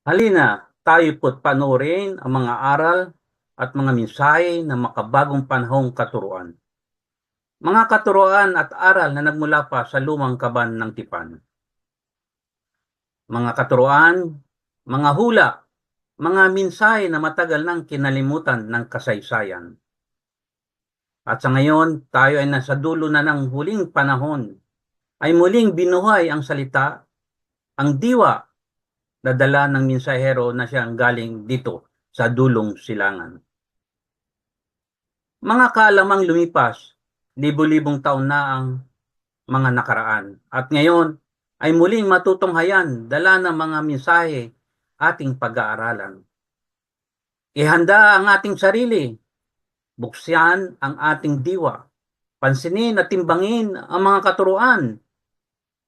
Halina, tayo po't panoorin ang mga aral at mga mensahe ng makabagong panahong katuruan. Mga katuruan at aral na nagmula pa sa lumang kaban ng tipan. Mga katuruan, mga hula, mga mensahe na matagal nang kinalimutan ng kasaysayan. At sa ngayon, tayo ay nasa dulo na ng huling panahon, ay muling binuhay ang salita, ang diwa na dala ng mensahero na siyang galing dito sa dulong silangan. Mga kaalamang lumipas, libo-libong taon na ang mga nakaraan. At ngayon ay muling matutunghayan dala ng mga mensahe ating pag-aaralan. Ihanda ang ating sarili, buksan ang ating diwa, pansinin at timbangin ang mga katuruan,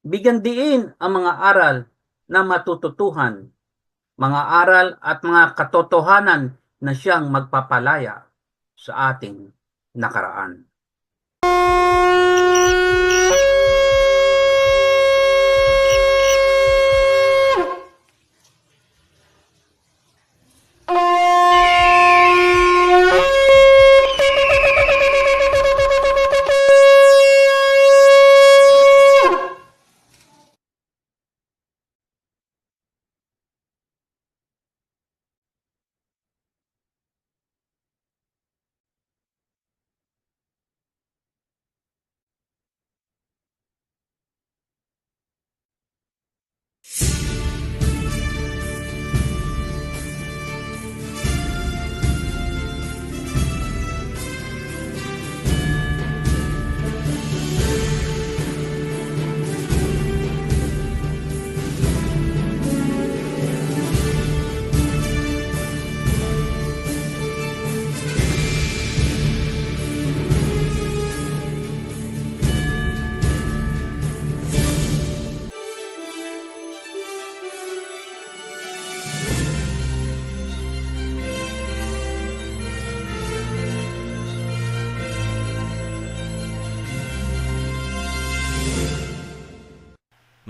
bigyan diin ang mga aral na matututuhan, mga aral at mga katotohanan na siyang magpapalaya sa ating nakaraan.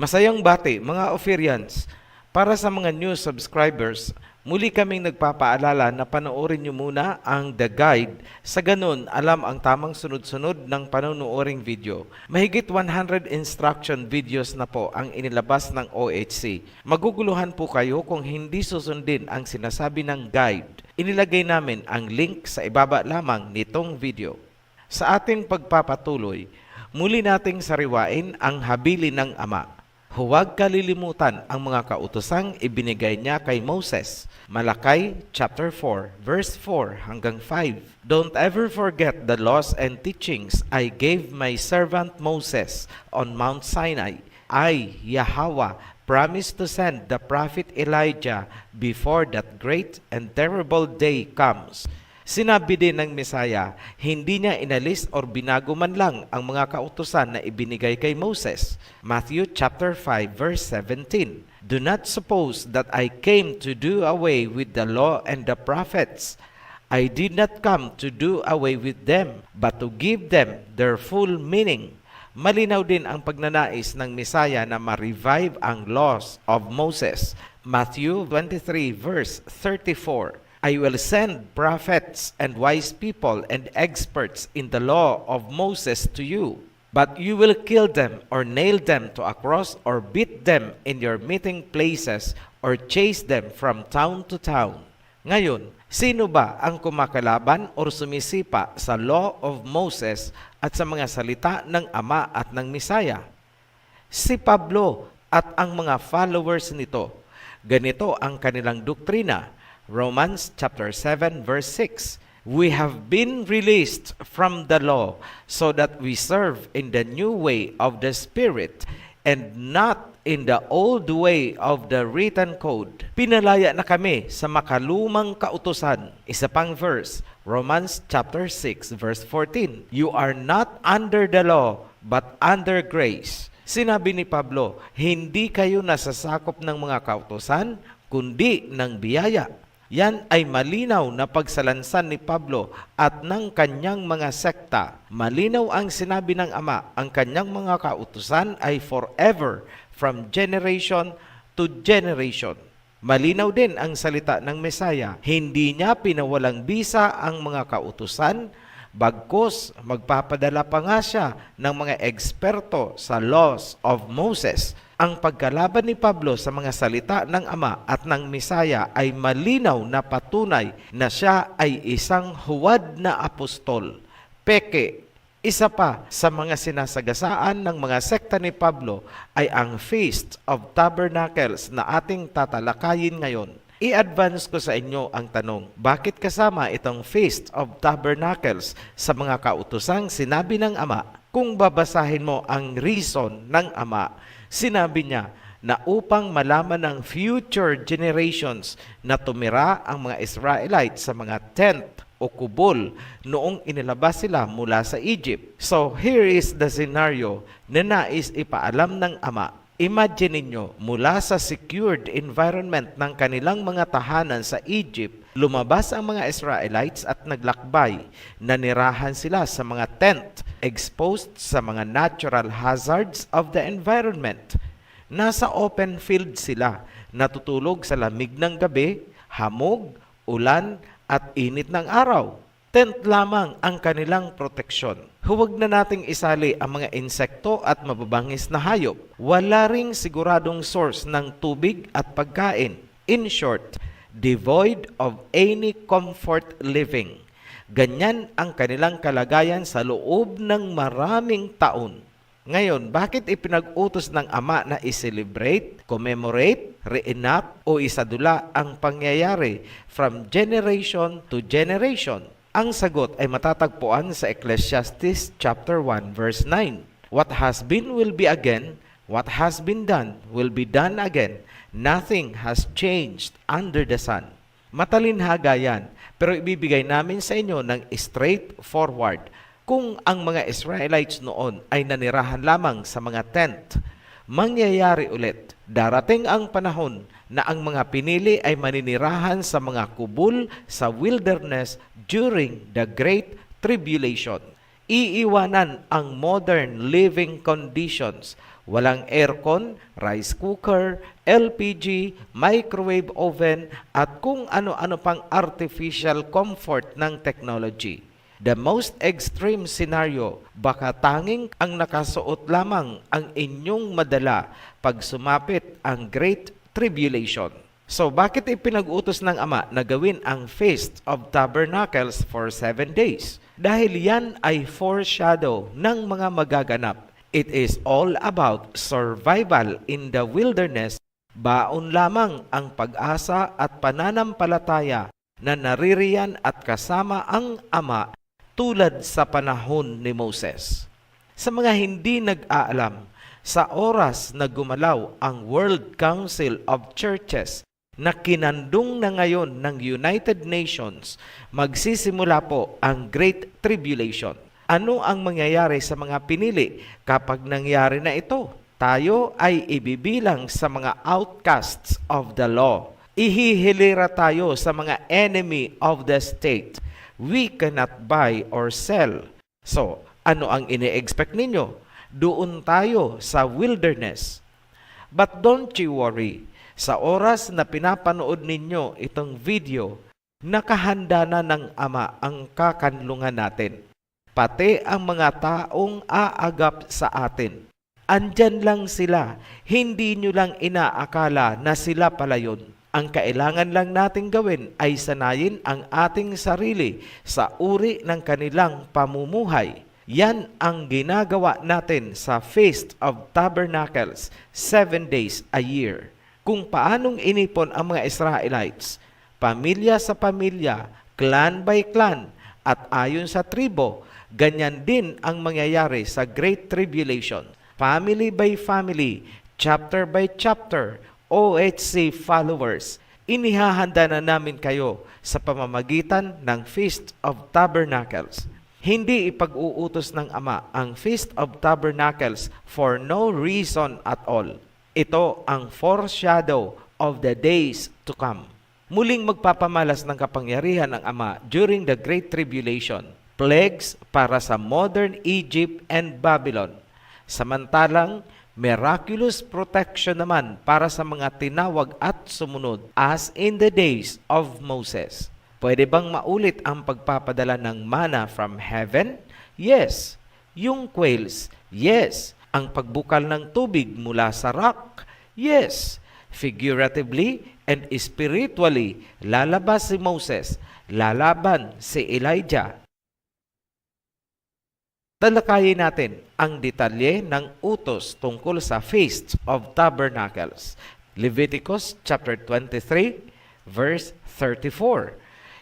Masayang bati mga Ophirians, para sa mga new subscribers, muli kaming nagpapaalala na panoorin nyo muna ang The Guide, sa ganun alam ang tamang sunod-sunod ng panunuoring video. Mahigit 100 instruction videos na po ang inilabas ng OHC. Maguguluhan po kayo kung hindi susundin ang sinasabi ng guide. Inilagay namin ang link sa ibaba lamang nitong video. Sa ating pagpapatuloy, muli nating sariwain ang habili ng Ama. Huwag kalilimutan ang mga kautosang ibinigay niya kay Moses. Malakay chapter 4 verse 4 hanggang 5. Don't ever forget the laws and teachings I gave my servant Moses on Mount Sinai. I, Yahweh, promised to send the prophet Elijah before that great and terrible day comes. Sinabi din ng Mesaya, hindi niya inalis or binago man lang ang mga kautusan na ibinigay kay Moses. Matthew chapter 5 verse 17. Do not suppose that I came to do away with the law and the prophets. I did not come to do away with them, but to give them their full meaning. Malinaw din ang pagnanais ng Mesaya na ma-revive ang laws of Moses. Matthew 23 verse 34. I will send prophets and wise people and experts in the law of Moses to you. But you will kill them or nail them to a cross or beat them in your meeting places or chase them from town to town. Ngayon, sino ba ang kumakalaban o sumisipa sa law of Moses at sa mga salita ng Ama at ng Mesaya? Si Pablo at ang mga followers nito. Ganito ang kanilang doktrina. Romans chapter 7 verse 6. We have been released from the law so that we serve in the new way of the Spirit and not in the old way of the written code. Pinalaya na kami sa makalumang kautusan. Isa pang verse, Romans chapter 6 verse 14. You are not under the law but under grace. Sinabi ni Pablo, hindi kayo nasasakop ng mga kautusan kundi ng biyaya. Yan ay malinaw na pagsalansan ni Pablo at ng kanyang mga sekta. Malinaw ang sinabi ng Ama, ang kanyang mga kautusan ay forever, from generation to generation. Malinaw din ang salita ng Mesaya. Hindi niya pinawalang bisa ang mga kautusan, bagkus magpapadala pa nga siya ng mga eksperto sa laws of Moses. Ang pagkalaban ni Pablo sa mga salita ng Ama at ng Mesaya ay malinaw na patunay na siya ay isang huwad na apostol. Peke. Isa pa sa mga sinasagasaan ng mga sekta ni Pablo ay ang Feast of Tabernacles na ating tatalakayin ngayon. I-advance ko sa inyo ang tanong, bakit kasama itong Feast of Tabernacles sa mga kautosang sinabi ng Ama? Kung babasahin mo ang reason ng Ama, sinabi niya na upang malaman ng future generations na tumira ang mga Israelites sa mga tent o kubol noong inilabas sila mula sa Egypt. So here is the scenario na nais ipaalam ng Ama. Imagine ninyo, mula sa secured environment ng kanilang mga tahanan sa Egypt, lumabas ang mga Israelites at naglakbay. Nanirahan sila sa mga tent, exposed sa mga natural hazards of the environment. Nasa open field sila, natutulog sa lamig ng gabi, hamog, ulan, at init ng araw. Tent lamang ang kanilang proteksyon. Huwag na nating isali ang mga insekto at mababangis na hayop. Wala ring siguradong source ng tubig at pagkain. In short, devoid of any comfort living. Ganyan ang kanilang kalagayan sa loob ng maraming taon. Ngayon, bakit ipinag-utos ng Ama na i-celebrate, commemorate, reenact o isadula ang pangyayari from generation to generation? Ang sagot ay matatagpuan sa Ecclesiastes chapter 1 verse 9. What has been will be again, what has been done will be done again. Nothing has changed under the sun. Matalinhaga yan, pero ibibigay namin sa inyo ng straightforward. Kung ang mga Israelites noon ay nanirahan lamang sa mga tent, mangyayari ulit. Darating ang panahon na ang mga pinili ay maninirahan sa mga kubul sa wilderness during the Great Tribulation. Iiwanan ang modern living conditions. Walang aircon, rice cooker, LPG, microwave oven, at kung ano-ano pang artificial comfort ng technology. The most extreme scenario, baka tanging ang nakasuot lamang ang inyong madala pag sumapit ang Great Tribulation. So bakit ipinag-utos ng Ama na gawin ang Feast of Tabernacles for 7 days? Dahil yan ay foreshadow ng mga magaganap. It is all about survival in the wilderness. Baon lamang ang pag-asa at pananampalataya na naririyan at kasama ang Ama tulad sa panahon ni Moses. Sa mga hindi nag-aalam, sa oras na gumalaw ang World Council of Churches na kinandong na ngayon ng United Nations, magsisimula po ang Great Tribulation. Ano ang mangyayari sa mga pinili kapag nangyari na ito? Tayo ay ibibilang sa mga outcasts of the law. Ihihilira tayo sa mga enemy of the state. We cannot buy or sell. So, ano ang ini-expect ninyo? Doon tayo sa wilderness. But don't you worry. Sa oras na pinapanood ninyo itong video, nakahanda na ng Ama ang kakanlungan natin. Pati ang mga taong aagap sa atin. Andyan lang sila. Hindi nyo lang inaakala na sila pala yun. Ang kailangan lang nating gawin ay sanayin ang ating sarili sa uri ng kanilang pamumuhay. Yan ang ginagawa natin sa Feast of Tabernacles, 7 days a year. Kung paanong inipon ang mga Israelites, pamilya sa pamilya, clan by clan, at ayon sa tribo, ganyan din ang mangyayari sa Great Tribulation. Family by family, chapter by chapter, OHC followers, inihahanda na namin kayo sa pamamagitan ng Feast of Tabernacles. Hindi ipag-uutos ng Ama ang Feast of Tabernacles for no reason at all. Ito ang foreshadow of the days to come. Muling magpapamalas ng kapangyarihan ng Ama during the Great Tribulation. Plagues para sa modern Egypt and Babylon. Samantalang Miraculous protection naman para sa mga tinawag at sumunod as in the days of Moses. Pwede bang maulit ang pagpapadala ng manna from heaven? Yes. Yung quails? Yes. Ang pagbukal ng tubig mula sa rock? Yes. Figuratively and spiritually, lalabas si Moses, lalaban si Elijah. Talakayin natin ang detalye ng utos tungkol sa Feast of Tabernacles. Leviticus chapter 23, verse 34.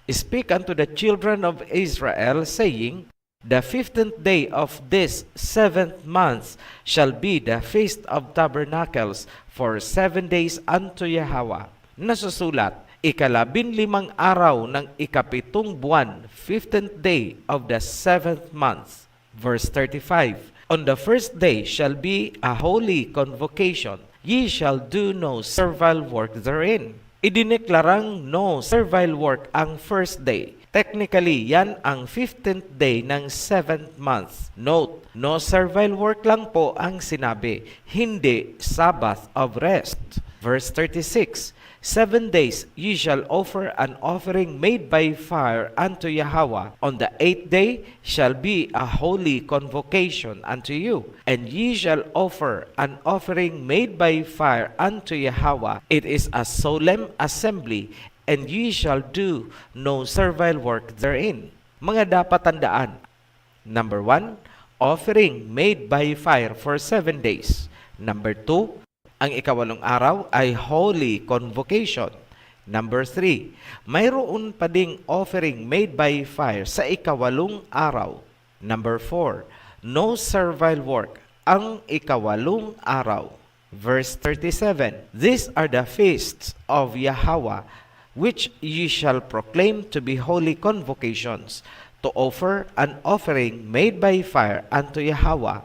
Speak unto the children of Israel, saying, The 15th day of this 7th month shall be the Feast of Tabernacles for 7 days unto Yahweh. Nasusulat, 15 araw ng 7 buwan, 15th day of the 7th month. Verse 35, On the first day shall be a holy convocation. Ye shall do no servile work therein. Idineklarang no servile work ang first day. Technically, yan ang 15th day ng 7th month. Note, no servile work lang po ang sinabi, hindi Sabbath of rest. Verse 36, 7 days ye shall offer an offering made by fire unto Yahweh. On the 8th day shall be a holy convocation unto you. And ye shall offer an offering made by fire unto Yahweh. It is a solemn assembly, and ye shall do no servile work therein. Mga dapat tandaan. Number 1, offering made by fire for 7 days. Number 2, ang 8 araw ay holy convocation. Number 3, mayroon pa ding offering made by fire sa 8 araw. Number 4, no servile work ang 8 araw. Verse 37, These are the feasts of Yahweh, which ye shall proclaim to be holy convocations, to offer an offering made by fire unto Yahweh,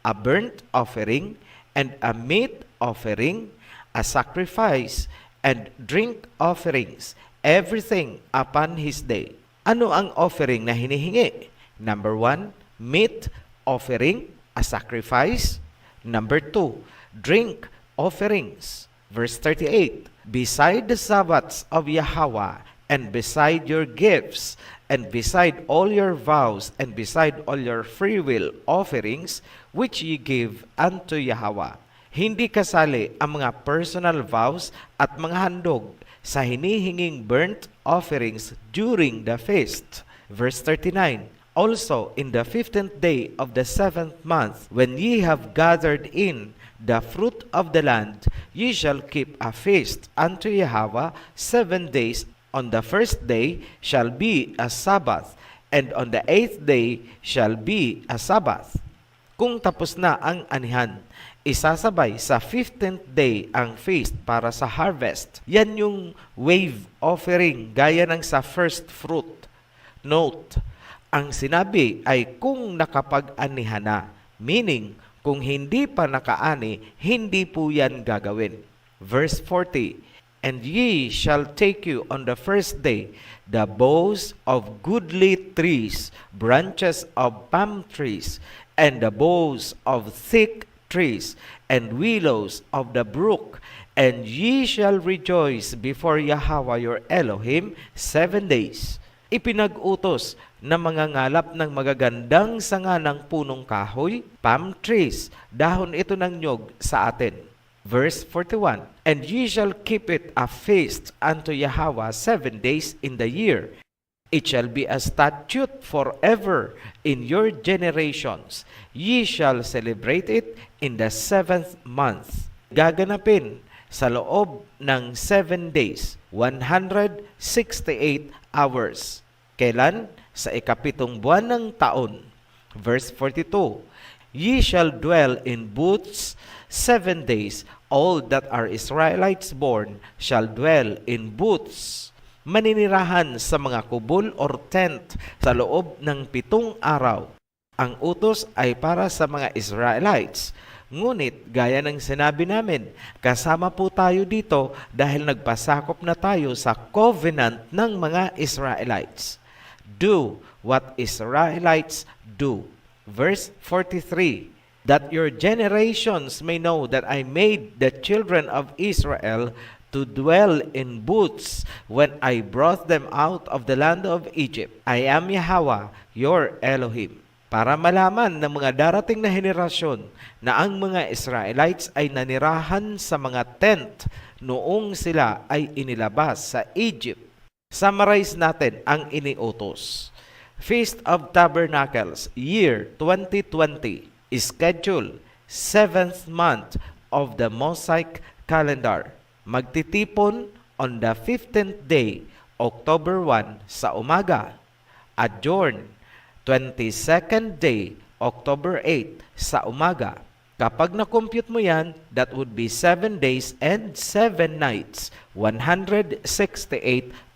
a burnt offering, and a meat offering, a sacrifice, and drink offerings, everything upon his day. Ano ang offering na hinihingi? Number 1, meat offering, a sacrifice. Number 2, drink offerings. Verse 38, Beside the Sabbaths of Yahweh, and beside your gifts, and beside all your vows, and beside all your freewill offerings, which ye give unto Yahweh. Hindi kasali ang mga personal vows at mga handog sa hinihinging burnt offerings during the feast. Verse 39, Also in the 15th day of the 7th month, when ye have gathered in the fruit of the land, ye shall keep a feast unto Yahweh 7 days. On the first day shall be a Sabbath, and on the 8th day shall be a Sabbath. Kung tapos na ang anihan, isasabay sa 15th day ang feast para sa harvest. Yan yung wave offering gaya ng sa first fruit. Note, ang sinabi ay kung nakapag-anihan na, meaning kung hindi pa nakaani, hindi po yan gagawin. Verse 40, And ye shall take you on the first day the boughs of goodly trees, branches of palm trees, and the boughs of thick trees, and willows of the brook, and ye shall rejoice before Yahweh your Elohim 7 days. Ipinag-utos na mangangalap ng magagandang sanga ng punong kahoy, palm trees, dahon ito ng nyog sa atin. Verse 41, And ye shall keep it a feast unto Yahweh 7 days in the year. It shall be a statute forever in your generations. Ye shall celebrate it in the 7th month. Gaganapin sa loob ng 7 days, 168 hours. Kailan? Sa 7 buwan ng taon. Verse 42, Ye shall dwell in booths 7 days. All that are Israelites born shall dwell in booths. Maninirahan sa mga kubol or tent sa loob ng 7 araw. Ang utos ay para sa mga Israelites. Ngunit, gaya ng sinabi namin, kasama po tayo dito dahil nagpasakop na tayo sa covenant ng mga Israelites. Do what Israelites do. Verse 43, that your generations may know that I made the children of Israel to dwell in booths when I brought them out of the land of Egypt. I am Yahweh, your Elohim. Para malaman ng mga darating na henerasyon na ang mga Israelites ay nanirahan sa mga tent noong sila ay inilabas sa Egypt. Summarize natin ang iniutos. Feast of Tabernacles, year 2020, schedule 7th month of the Mosaic calendar. Magtitipon on the 15th day, October 1 sa umaga. Adjourn 22nd day, October 8 sa umaga. Kapag na-compute mo yan, that would be 7 days and 7 nights, 168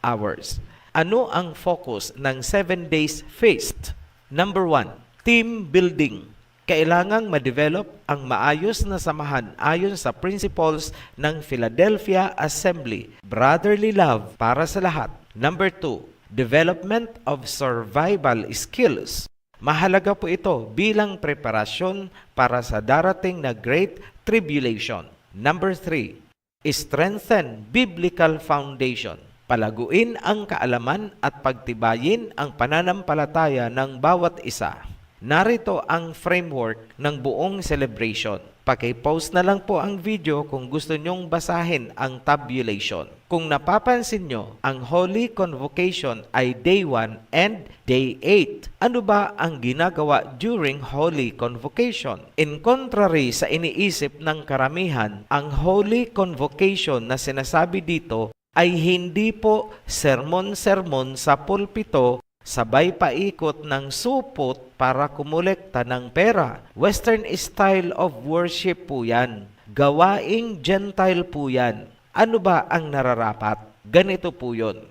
hours. Ano ang focus ng 7 days feast? Number 1, team building. Kailangang ma-develop ang maayos na samahan ayon sa principles ng Philadelphia Assembly. Brotherly love para sa lahat. Number 2, development of survival skills. Mahalaga po ito bilang preparasyon para sa darating na Great Tribulation. Number 3, strengthen biblical foundation. Palaguin ang kaalaman at pagtibayin ang pananampalataya ng bawat isa. Narito ang framework ng buong celebration. Paki-post na lang po ang video kung gusto nyong basahin ang tabulation. Kung napapansin nyo, ang Holy Convocation ay Day 1 and Day 8. Ano ba ang ginagawa during Holy Convocation? In contrary sa iniisip ng karamihan, ang Holy Convocation na sinasabi dito ay hindi po sermon-sermon sa pulpito sabay paikot ng supot para kumulekta ng pera. Western style of worship po yan. Gawaing Gentile po yan. Ano ba ang nararapat? Ganito po yun.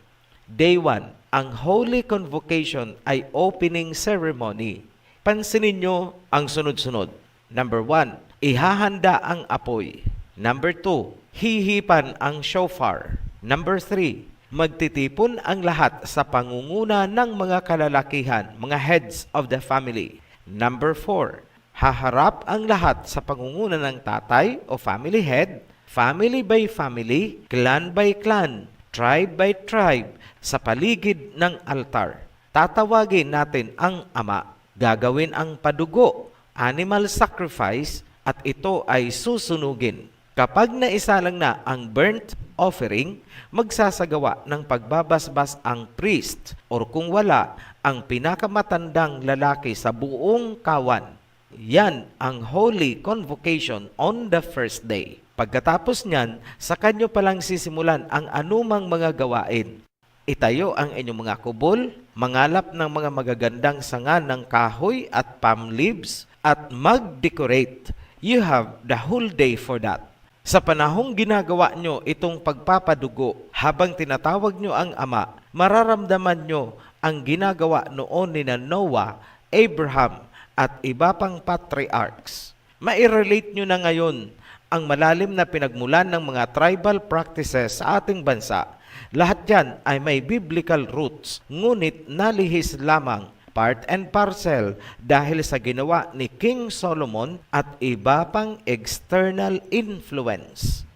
Day 1, ang Holy Convocation ay opening ceremony. Pansinin nyo ang sunod-sunod. Number 1, ihahanda ang apoy. Number 2, hihipan ang shofar. Number 3, magtitipon ang lahat sa pangunguna ng mga kalalakihan, mga heads of the family. Number 4, haharap ang lahat sa pangunguna ng tatay o family head, family by family, clan by clan, tribe by tribe, sa paligid ng altar. Tatawagin natin ang ama. Gagawin ang padugo, animal sacrifice, at ito ay susunugin. Kapag naisalang na ang burnt offering, magsasagawa ng pagbabasbas ang priest or kung wala, ang pinakamatandang lalaki sa buong kawan. Yan ang Holy Convocation on the first day. Pagkatapos niyan, sa kanyo palang sisimulan ang anumang mga gawain. Itayo ang inyong mga kubol, mangalap ng mga magagandang sanga ng kahoy at palm leaves, at mag-decorate. You have the whole day for that. Sa panahong ginagawa nyo itong pagpapadugo, habang tinatawag nyo ang ama, mararamdaman nyo ang ginagawa noon ni Noah, Abraham, at iba pang patriarchs. Mairelate nyo na ngayon ang malalim na pinagmulan ng mga tribal practices sa ating bansa. Lahat yan ay may biblical roots, ngunit nalihis lamang part and parcel dahil sa ginawa ni King Solomon at iba pang external influence.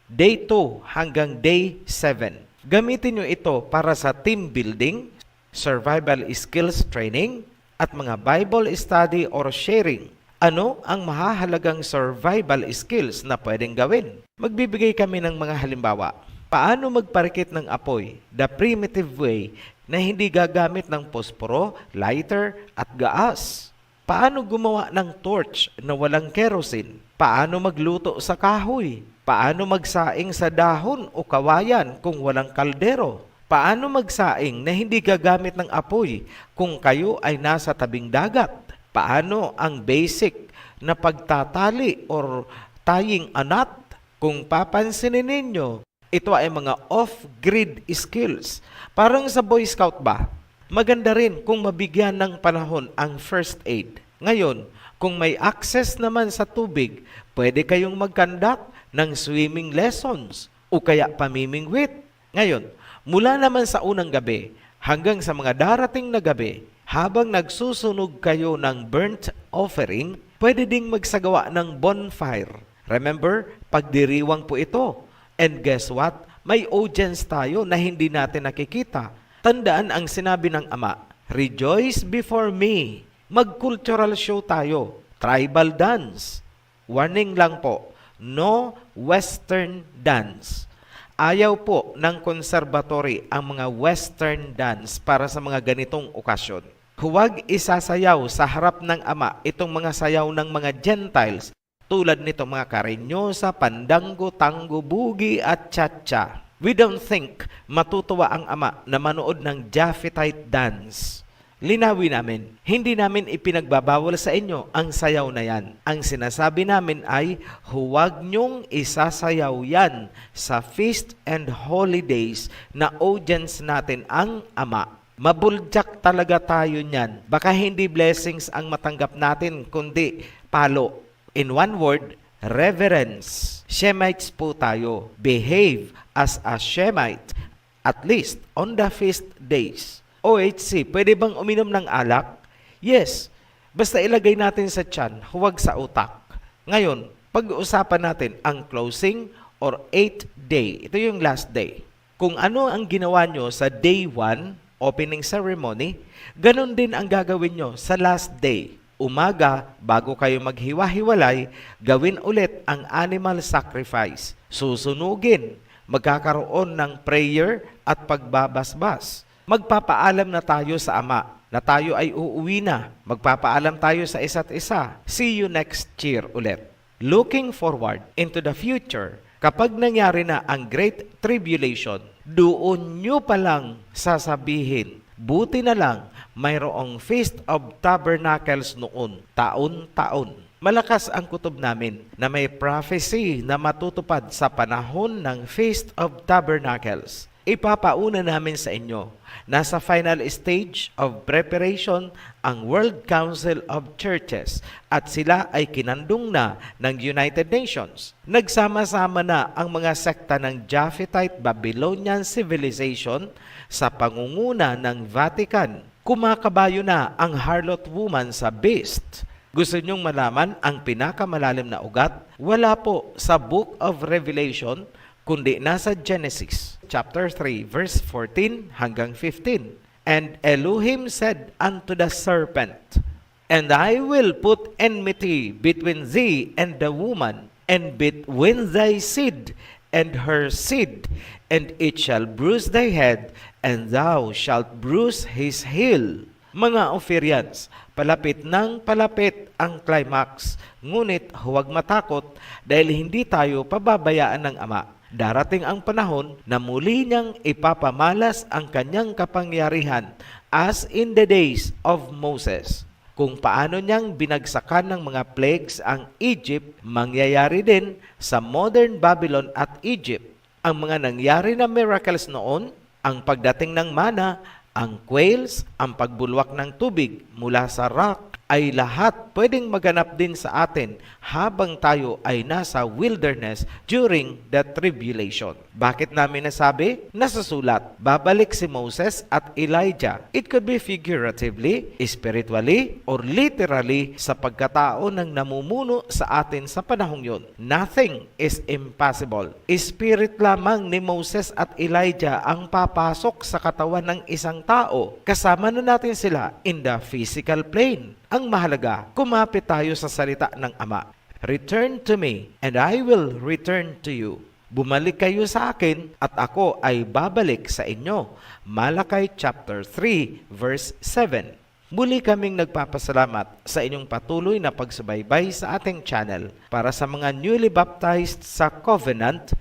Day 2 hanggang Day 7. Gamitin nyo ito para sa team building, survival skills training, at mga Bible study or sharing. Ano ang mahahalagang survival skills na pwedeng gawin? Magbibigay kami ng mga halimbawa. Paano magparikit ng apoy, the primitive way, na hindi gagamit ng posporo, lighter, at gaas? Paano gumawa ng torch na walang kerosene? Paano magluto sa kahoy? Paano magsaing sa dahon o kawayan kung walang kaldero? Paano magsaing na hindi gagamit ng apoy kung kayo ay nasa tabing dagat? Paano ang basic na pagtatali or tying a knot? Kung papansinin ninyo, ito ay mga off-grid skills. Parang sa Boy Scout ba? Maganda rin kung mabigyan ng panahon ang first aid. Ngayon, kung may access naman sa tubig, pwede kayong mag-conduct ng swimming lessons o kaya pamimingwit. Ngayon, mula naman sa unang gabi hanggang sa mga darating na gabi, Habang nagsusunog kayo ng burnt offering, pwede ding magsagawa ng bonfire. Remember, pagdiriwang po ito. And guess what? May audience tayo na hindi natin nakikita. Tandaan ang sinabi ng Ama, "Rejoice before me." Mag-cultural show tayo. Tribal dance. Warning lang po, no Western dance. Ayaw po ng conservatory ang mga Western dance para sa mga ganitong okasyon. Huwag isasayaw sa harap ng Ama itong mga sayaw ng mga Gentiles tulad nito mga karenyosa, pandango, tango, bugi at cha-cha. We don't think matutuwa ang Ama na manood ng Japhethite dance. Linawin namin, hindi namin ipinagbabawal sa inyo ang sayaw na yan. Ang sinasabi namin ay huwag niyong isasayaw yan sa feast and holidays na audience natin ang Ama. Mabuljak talaga tayo niyan. Baka hindi blessings ang matanggap natin, kundi palo. In one word, reverence. Shemites po tayo. Behave as a Shemite, at least on the feast days. OHC, pwede bang uminom ng alak? Yes. Basta ilagay natin sa tiyan, huwag sa utak. Ngayon, pag-uusapan natin ang closing or 8th day. Ito yung last day. Kung ano ang ginawa nyo sa day 1, opening ceremony, ganun din ang gagawin nyo sa last day. Umaga, bago kayo maghiwa-hiwalay, gawin ulit ang animal sacrifice. Susunugin, magkakaroon ng prayer at pagbabasbas. Magpapaalam na tayo sa Ama na tayo ay uuwi na. Magpapaalam tayo sa isa't isa. See you next year ulit. Looking forward into the future, kapag nangyari na ang Great Tribulation, doon nyo palang sasabihin, buti na lang mayroong Feast of Tabernacles noon, taon-taon. Malakas ang kutob namin na may prophecy na matutupad sa panahon ng Feast of Tabernacles. Ipapauna namin sa inyo, nasa final stage of preparation ang World Council of Churches at sila ay kinandong na ng United Nations. Nagsama-sama na ang mga sekta ng Japhethite Babylonian Civilization sa pangunguna ng Vatican. Kumakabayo na ang harlot woman sa beast. Gusto nyong malaman ang pinakamalalim na ugat? Wala po sa Book of Revelation, kundi nasa Genesis chapter 3 verse 14 hanggang 15. And Elohim said unto the serpent, And I will put enmity between thee and the woman, and between thy seed and her seed, and it shall bruise thy head, and thou shalt bruise his heel. Mga Ophirians, palapit ng palapit ang climax, ngunit huwag matakot dahil hindi tayo pababayaan ng Ama. Darating ang panahon na muli niyang ipapamalas ang kanyang kapangyarihan as in the days of Moses. Kung paano niyang binagsakan ng mga plagues ang Egypt, mangyayari din sa modern Babylon at Egypt. Ang mga nangyari na miracles noon, ang pagdating ng mana, ang quails, ang pagbulwak ng tubig mula sa rock, ay lahat pwedeng maganap din sa atin habang tayo ay nasa wilderness during the tribulation. Bakit namin nasabi? Nasa sulat, babalik si Moses at Elijah. It could be figuratively, spiritually, or literally sa pagkatao ng namumuno sa atin sa panahong yon. Nothing is impossible. Spirit lamang ni Moses at Elijah ang papasok sa katawan ng isang tao. Kasama na natin sila in the physical plane. Ang mahalaga, kumapit tayo sa salita ng Ama. Return to me, and I will return to you. Bumalik kayo sa akin, at ako ay babalik sa inyo. Malakay chapter 3, verse 7. Muli kaming nagpapasalamat sa inyong patuloy na pagsubaybay sa ating channel. Para sa mga newly baptized sa Covenant,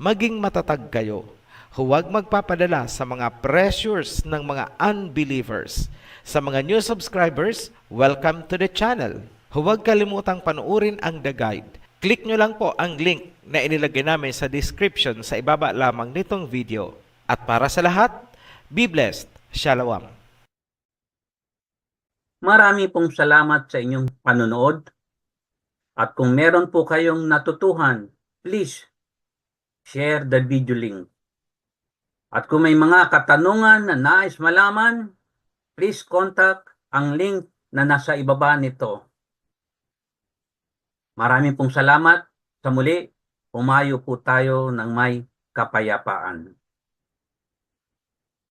maging matatag kayo. Huwag magpapadala sa mga pressures ng mga unbelievers. Sa mga new subscribers, welcome to the channel. Huwag kalimutang panoorin ang The Guide. Click nyo lang po ang link na inilagay namin sa description sa ibaba lamang nitong video. At para sa lahat, be blessed. Shalom. Marami pong salamat sa inyong panonood. At kung meron po kayong natutuhan, please share the video link. At kung may mga katanungan na nais malaman, please contact ang link na nasa ibaba nito. Maraming pong salamat. Sa muli, pumayo po tayo ng may kapayapaan.